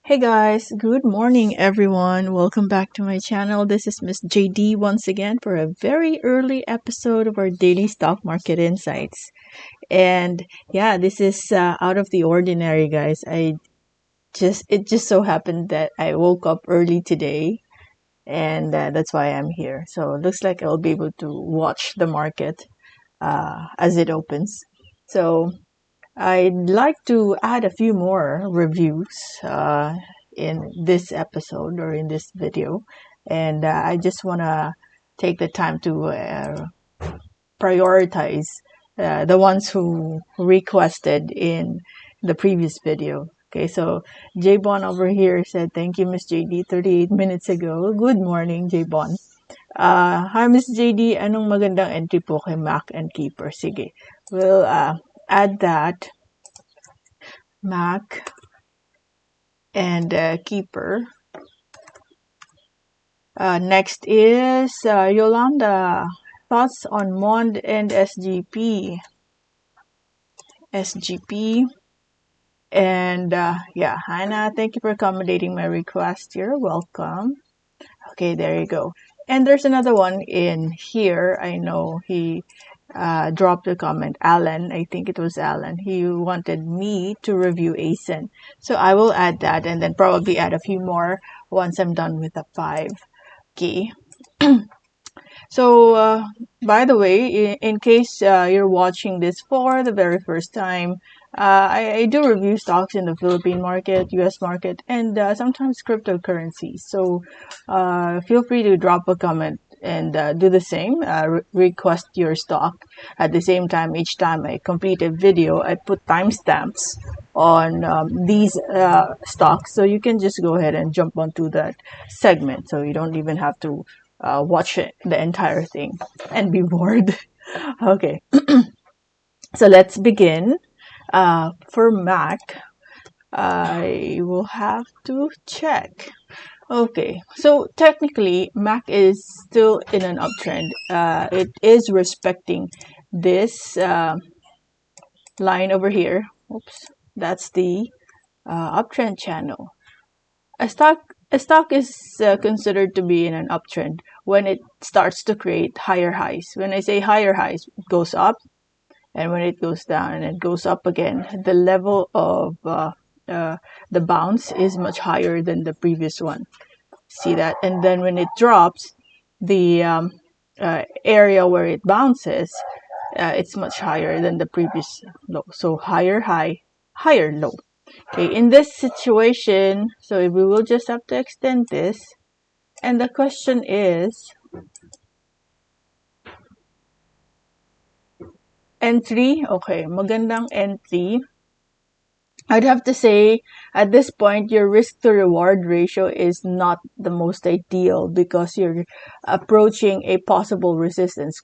Hey guys, good morning everyone. Welcome back to my channel. This is Miss Jaydee once again for a very early episode of our daily stock market insights. And yeah, this is out of the ordinary, guys. It just so happened that I woke up early today, and that's why I'm here. So it looks like I'll be able to watch the market as it opens. So I'd like to add a few more reviews in this episode or in this video, and I just want to take the time to prioritize the ones who requested in the previous video. Okay, so J-Bon over here said, "Thank you, Miss JD, 38 minutes ago." Good morning, J-Bon. Hi, Miss JD. Anong magandang entry po kay Mac and KEEPR? Sige. We'll add that. Mac and KEEPR. Next is Yolanda. Thoughts on MONDE and SGP. And yeah, Hannah, thank you for accommodating my request. You're welcome. Okay, there you go. And there's another one in here. I know he dropped a comment. Alan, I think it was Alan. He wanted me to review ACEN. So I will add that and then probably add a few more once I'm done with the 5. Okay. So, by the way, in case you're watching this for the very first time, I do review stocks in the Philippine market, US market, and sometimes cryptocurrencies. So feel free to drop a comment and do the same. Request your stock. At the same time, each time I complete a video, I put timestamps on these stocks. So you can just go ahead and jump onto that segment. So you don't even have to watch the entire thing and be bored. Okay, so let's begin. For Mac, I will have to check. Okay, so technically Mac is still in an uptrend. It is respecting this line over here. Oops, that's the uptrend channel. A stock is considered to be in an uptrend when it starts to create higher highs. When I say higher highs, it goes up, and when it goes down and it goes up again, the level of the bounce is much higher than the previous one. See that? And then when it drops, the area where it bounces, it's much higher than the previous low. So higher high, higher low. Okay, in this situation, so we will just have to extend this. And the question is, entry. Okay, magandang entry. I'd have to say at this point, your risk to reward ratio is not the most ideal because you're approaching a possible resistance.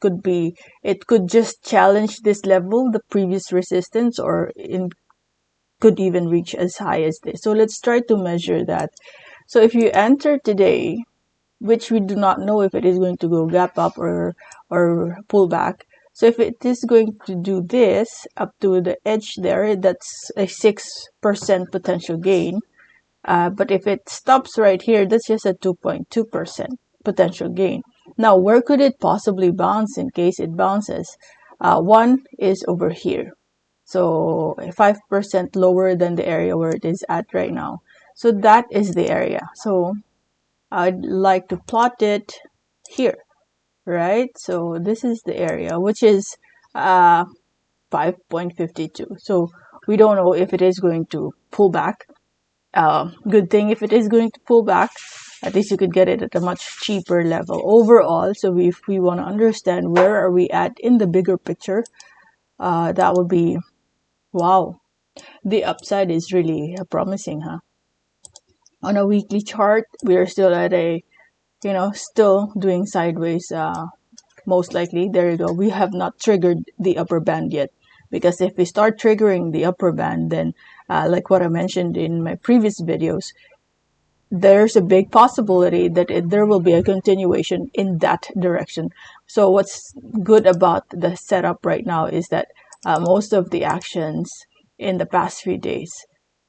It could just challenge this level, the previous resistance, or could even reach as high as this. So let's try to measure that. So if you enter today, which we do not know if it is going to go gap up or pull back. So if it is going to do this up to the edge there, that's a 6% potential gain. But if it stops right here, that's just a 2.2% potential gain. Now, where could it possibly bounce in case it bounces? One is over here. So 5% lower than the area where it is at right now. So that is the area. So I'd like to plot it here, right? So this is the area, which is 5.52. So we don't know if it is going to pull back. Good thing if it is going to pull back, at least you could get it at a much cheaper level overall. So if we want to understand where are we at in the bigger picture, that would be, wow, the upside is really promising, huh? On a weekly chart, we are still at a, still doing sideways, most likely. There you go. We have not triggered the upper band yet. Because if we start triggering the upper band, then like what I mentioned in my previous videos, there's a big possibility that there will be a continuation in that direction. So what's good about the setup right now is that most of the actions in the past few days,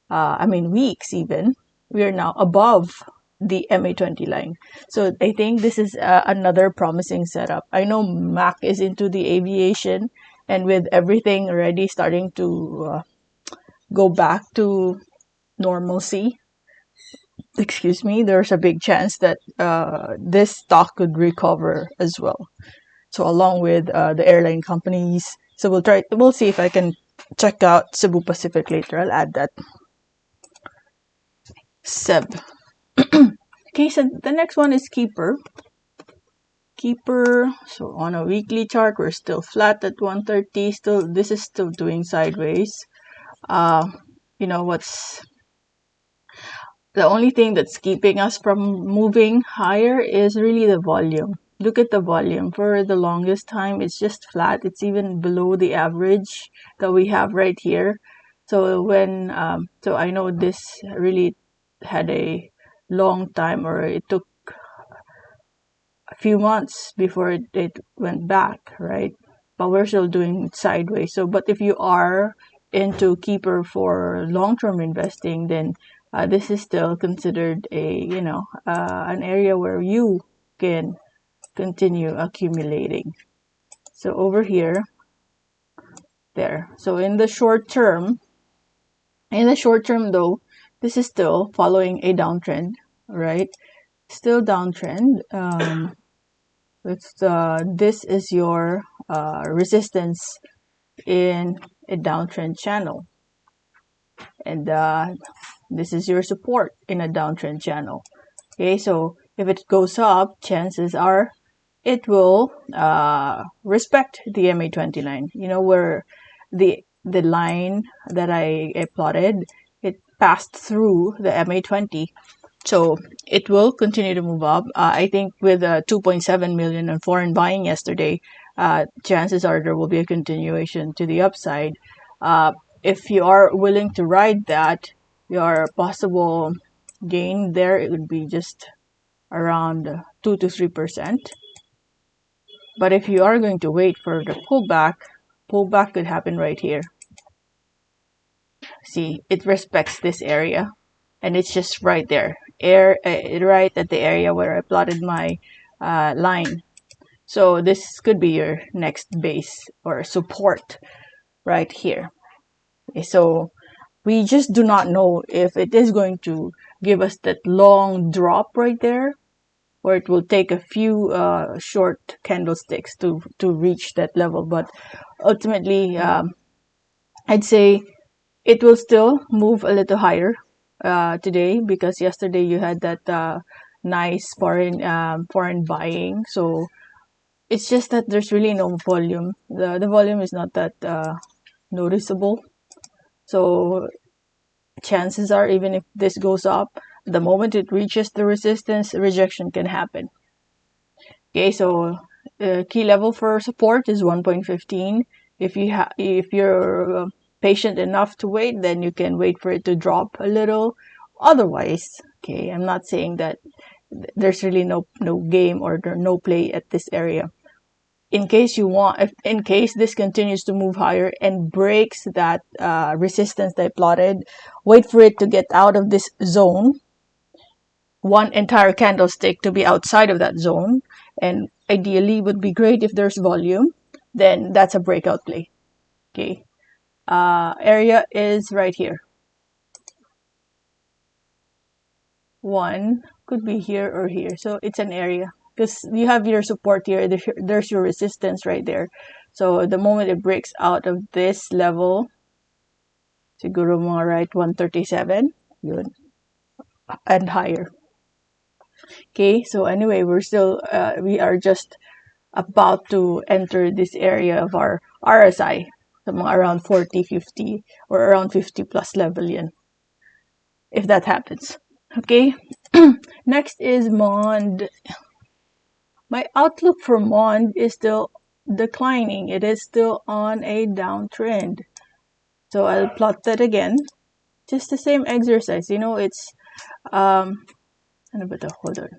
weeks even, we are now above the MA20 line. So I think this is another promising setup. I know Mac is into the aviation, and with everything already starting to go back to normalcy, excuse me, there's a big chance that this stock could recover as well. So along with the airline companies. So we'll see if I can check out Cebu Pacific later. I'll add that. SEB. Okay, so the next one is KEEPR. KEEPR, so on a weekly chart, we're still flat at 130. This is still doing sideways. You know what's the only thing that's keeping us from moving higher is really the volume. Look at the volume. For the longest time, it's just flat. It's even below the average that we have right here. So so I know this really had a long time, or it took a few months before it went back, right? But we're still doing sideways. So, but if you are into KEEPR for long-term investing, then this is still considered an area where you can continue accumulating. So over here, there. So in the short term though, this is still following a downtrend, right? Still downtrend. This is your resistance in a downtrend channel, and this is your support in a downtrend channel. Okay, so if it goes up, chances are it will respect the MA29. You know, where the line that I plotted, it passed through the MA20. So it will continue to move up. I think with 2.7 million in foreign buying yesterday, chances are there will be a continuation to the upside. If you are willing to ride that, your possible gain there, it would be just around 2 to 3%. But if you are going to wait for the pullback could happen right here. See, it respects this area, and it's just right there, right at the area where I plotted my line. So this could be your next base or support right here. So we just do not know if it is going to give us that long drop right there, or it will take a few short candlesticks to reach that level. But ultimately, I'd say it will still move a little higher today, because yesterday you had that nice foreign buying. So it's just that there's really no volume. The volume is not that noticeable. So chances are, even if this goes up, the moment it reaches the resistance, rejection can happen. Okay, so key level for support is 1.15. If you're patient enough to wait, then you can wait for it to drop a little. Otherwise, okay, I'm not saying that there's really no game or no play at this area. In case this continues to move higher and breaks that resistance that I plotted, wait for it to get out of this zone, one entire candlestick to be outside of that zone, and ideally would be great if there's volume, then that's a breakout play. Okay, area is right here. One could be here or here, so it's an area, because you have your support here, there's your resistance right there. So the moment it breaks out of this level, siguro mga right 137, yun, and higher. Okay, so anyway, we are just about to enter this area of our RSI, so mga around 40, 50, or around 50 plus level yan, if that happens. Okay, next is MONDE. My outlook for MONDE is still declining. It is still on a downtrend. So I'll plot that again. Just the same exercise. You know, it's ano ba to? Hold on.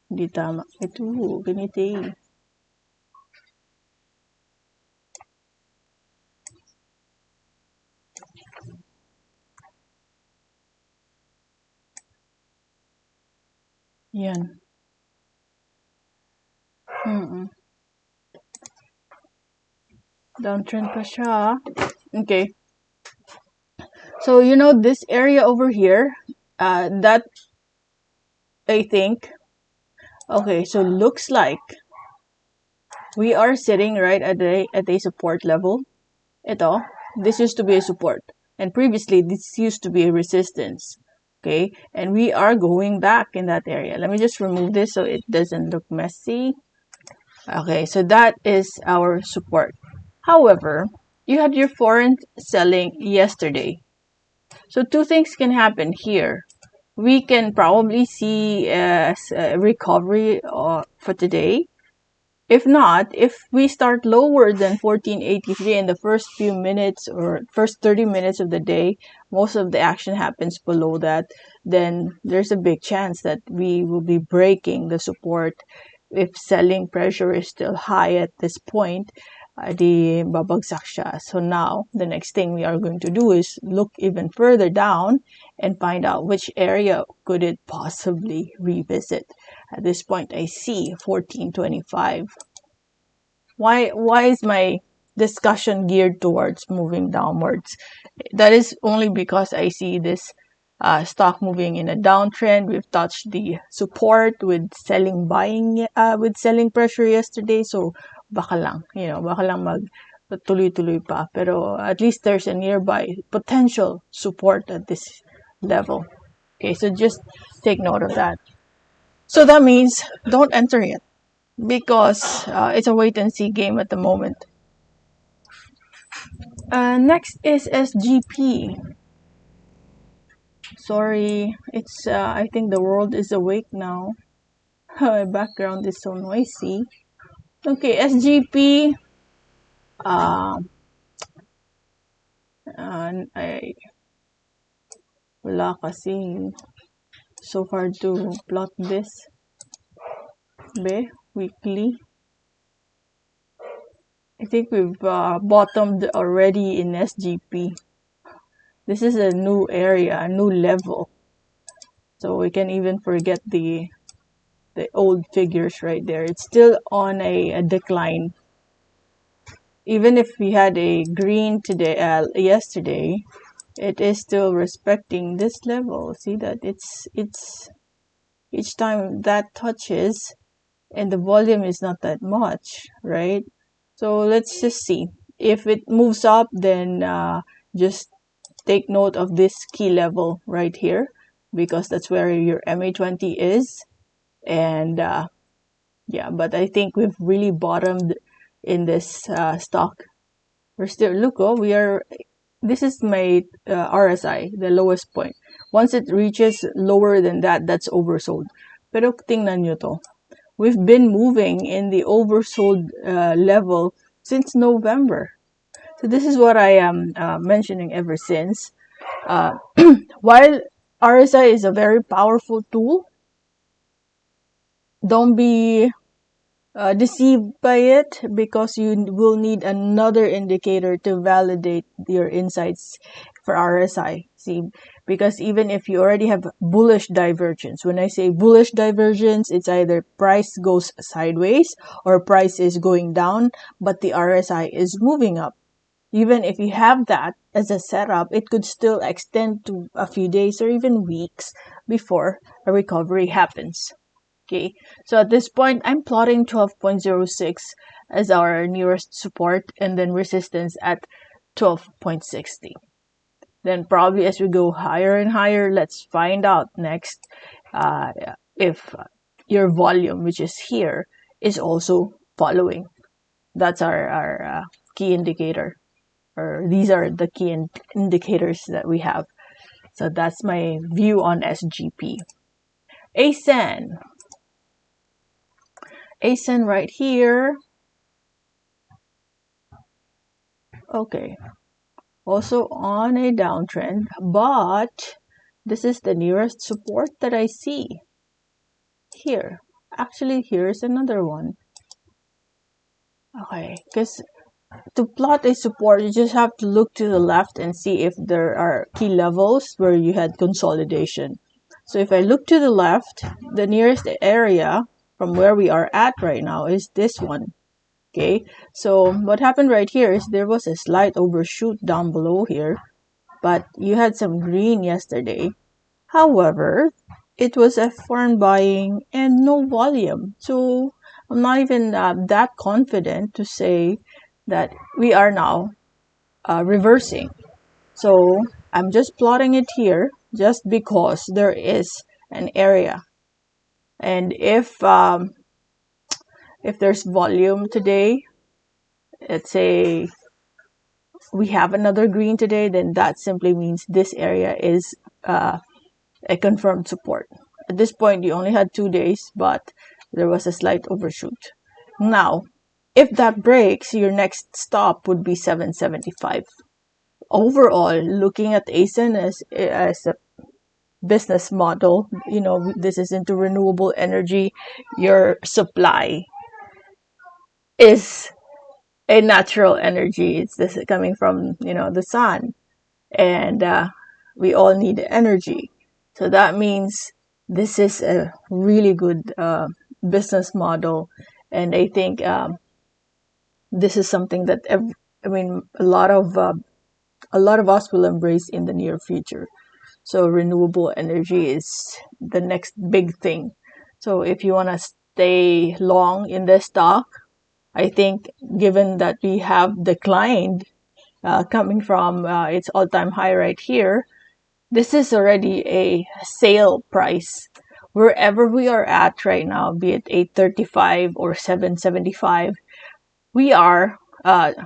Hindi tama. Ito, ganito eh. Yan. Downtrend pa siya. Okay. So, this area over here, that I think, okay, so looks like we are sitting right at a support level. Ito, this used to be a support. And previously, this used to be a resistance. Okay, and we are going back in that area. Let me just remove this so it doesn't look messy. Okay, so that is our support. However, you had your foreign selling yesterday. So two things can happen here. We can probably see a recovery for today. If not, if we start lower than 1483 in the first few minutes or first 30 minutes of the day, most of the action happens below that, then there's a big chance that we will be breaking the support. If selling pressure is still high at this point, di babagsak siya. So now, the next thing we are going to do is look even further down and find out which area could it possibly revisit. At this point, I see 1425. Why is my discussion geared towards moving downwards? That is only because I see this stock moving in a downtrend. We've touched the support with selling pressure yesterday. So baka lang, baka lang tuloy-tuloy pa. Pero at least there's a nearby potential support at this level. Okay, so just take note of that. So that means don't enter yet because it's a wait and see game at the moment. Next is SGP. Sorry, it's I think the world is awake now. My background is so noisy. Okay, SGP. I wala kasi so hard to plot this. Weekly. I think we've bottomed already in SGP. This is a new area, a new level. So we can even forget the old figures right there. It's still on a decline. Even if we had a green today, yesterday, it is still respecting this level. See that it's each time that touches, and the volume is not that much, right? So let's just see. If it moves up, then just take note of this key level right here, because that's where your MA20 is. And yeah, but I think we've really bottomed in this stock. We're still, this is my RSI, the lowest point. Once it reaches lower than that, that's oversold. Pero tingnan nyo to. We've been moving in the oversold level since November. So this is what I am mentioning ever since. While RSI is a very powerful tool, don't be deceived by it, because you will need another indicator to validate your insights for RSI. See, because even if you already have bullish divergence, when I say bullish divergence, it's either price goes sideways or price is going down, but the RSI is moving up. Even if you have that as a setup, it could still extend to a few days or even weeks before a recovery happens. Okay, so at this point, I'm plotting 12.06 as our nearest support and then resistance at 12.60. Then probably as we go higher and higher, let's find out next if your volume, which is here, is also following. That's our key indicator, or these are the key indicators that we have. So that's my view on SGP. ACEN. ACEN right here. Okay. Also on a downtrend, but this is the nearest support that I see. Here. Actually, here's another one. Okay, because to plot a support, you just have to look to the left and see if there are key levels where you had consolidation. So if I look to the left, the nearest area from where we are at right now is this one. Okay, so what happened right here is there was a slight overshoot down below here, but you had some green yesterday. However, it was a foreign buying and no volume. So I'm not even that confident to say that we are now reversing. So I'm just plotting it here just because there is an area. And if there's volume today, let's say we have another green today, then that simply means this area is a confirmed support. At this point, you only had 2 days, but there was a slight overshoot. Now, if that breaks, your next stop would be 775. Overall, looking at ACEN as a business model, this is into renewable energy. Your supply is a natural energy. It's this coming from, the sun. And we all need energy. So that means this is a really good business model. And I think this is something that a lot of us will embrace in the near future. So renewable energy is the next big thing. So if you want to stay long in the stock, I think given that we have declined coming from its all-time high right here, this is already a sale price. Wherever we are at right now, be it 835 or 775, we are at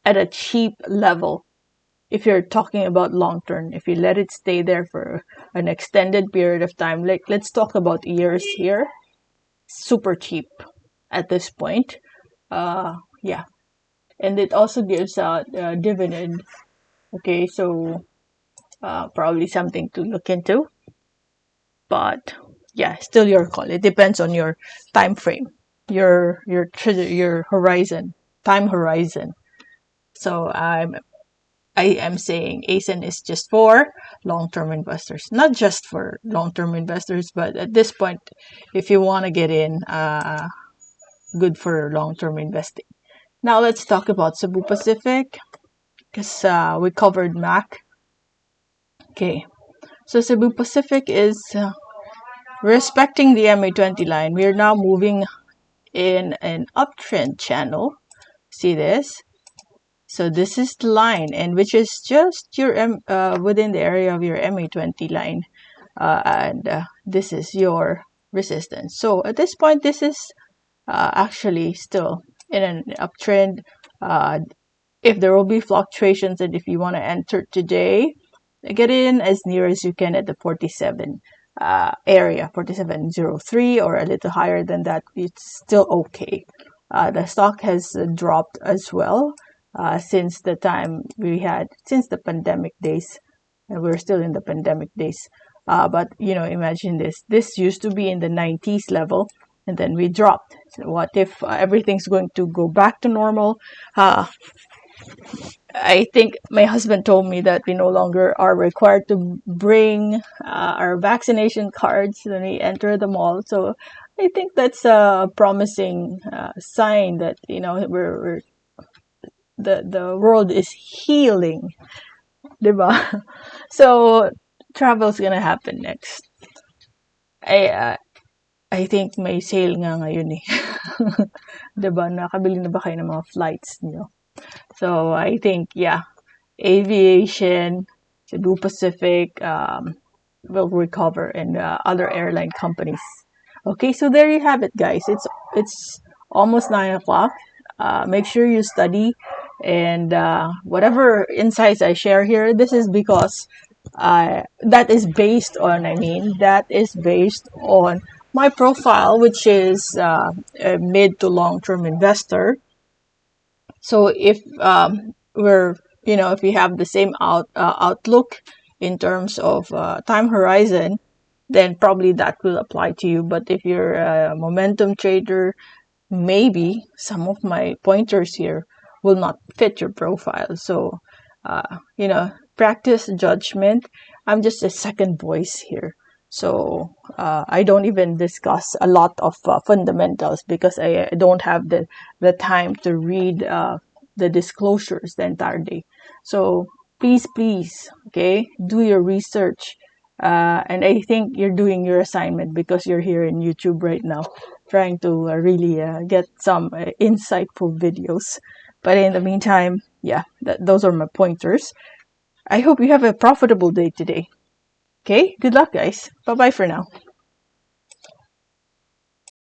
a cheap level. If you're talking about long term, if you let it stay there for an extended period of time, let's talk about years here, super cheap at this point. Yeah, and it also gives out dividend. Okay, so probably something to look into. But yeah, still your call. It depends on your time frame, your horizon, time horizon. So I am saying ACEN is just for long-term investors, not just for long-term investors, but at this point, if you want to get in, good for long-term investing. Now let's talk about Cebu Pacific, because we covered MAC. Okay, so Cebu Pacific is respecting the MA20 line. We are now moving in an uptrend channel. See this? So this is the line, and which is just your within the area of your MA20 line, and this is your resistance. So at this point, this is actually still in an uptrend. If there will be fluctuations, and if you want to enter today, get in as near as you can at the 47 area, 47.03, or a little higher than that. It's still okay. The stock has dropped as well since the pandemic days, and we're still in the pandemic days. But imagine this. This used to be in the 90s level, and then we dropped. So what if everything's going to go back to normal? I think my husband told me that we no longer are required to bring our vaccination cards when we enter the mall. So I think that's a promising sign that we're the world is healing, diba? So travel's gonna happen next. I think may sale nga ngayon eh. Diba? Nakabili na ba kayo ng mga flights niyo? So I think, yeah, aviation, Cebu Pacific will recover, and other airline companies. Okay, so there you have it, guys. It's almost 9 o'clock. Make sure you study, and whatever insights I share here, this is because that is based on my profile, which is a mid to long term investor. So if if you have the same outlook in terms of time horizon, then probably that will apply to you. But if you're a momentum trader, maybe some of my pointers here will not fit your profile. So, practice judgment. I'm just a second voice here. So I don't even discuss a lot of fundamentals because I don't have the time to read the disclosures the entire day. So please, okay, do your research. And I think you're doing your assignment because you're here in YouTube right now, trying to really get some insightful videos. But in the meantime, yeah, those are my pointers. I hope you have a profitable day today. Okay, good luck, guys. Bye bye for now.